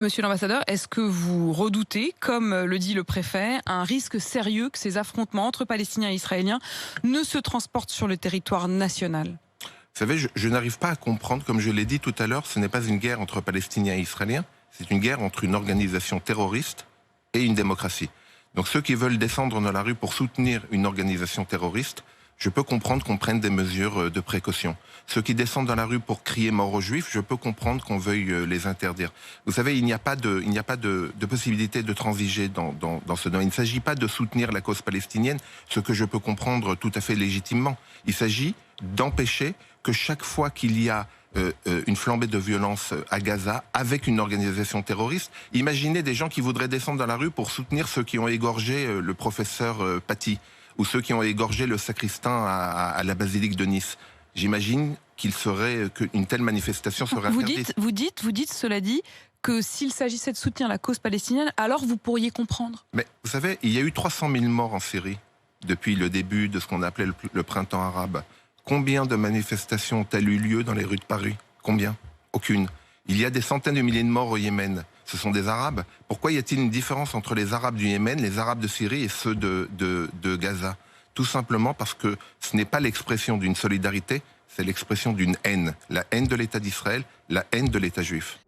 Monsieur l'ambassadeur, est-ce que vous redoutez, comme le dit le préfet, un risque sérieux que ces affrontements entre Palestiniens et Israéliens ne se transportent sur le territoire national? Vous savez, je n'arrive pas à comprendre, comme je l'ai dit tout à l'heure, ce n'est pas une guerre entre Palestiniens et Israéliens, c'est une guerre entre une organisation terroriste et une démocratie. Donc ceux qui veulent descendre dans la rue pour soutenir une organisation terroriste, je peux comprendre qu'on prenne des mesures de précaution. Ceux qui descendent dans la rue pour crier mort aux Juifs, je peux comprendre qu'on veuille les interdire. Vous savez, il n'y a pas de possibilité de transiger dans ce domaine. Il ne s'agit pas de soutenir la cause palestinienne, ce que je peux comprendre tout à fait légitimement. Il s'agit d'empêcher que chaque fois qu'il y a une flambée de violence à Gaza avec une organisation terroriste. Imaginez des gens qui voudraient descendre dans la rue pour soutenir ceux qui ont égorgé le professeur Paty ou ceux qui ont égorgé le sacristain à la basilique de Nice. J'imagine qu'une telle manifestation serait interdite. Vous dites, cela dit, que s'il s'agissait de soutenir la cause palestinienne, alors vous pourriez comprendre. Mais vous savez, il y a eu 300 000 morts en Syrie depuis le début de ce qu'on appelait le printemps arabe. Combien de manifestations ont-elles eu lieu dans les rues de Paris? Combien? Aucune. Il y a des centaines de milliers de morts au Yémen. Ce sont des Arabes. Pourquoi y a-t-il une différence entre les Arabes du Yémen, les Arabes de Syrie et ceux de Gaza? Tout simplement parce que ce n'est pas l'expression d'une solidarité, c'est l'expression d'une haine. La haine de l'État d'Israël, la haine de l'État juif.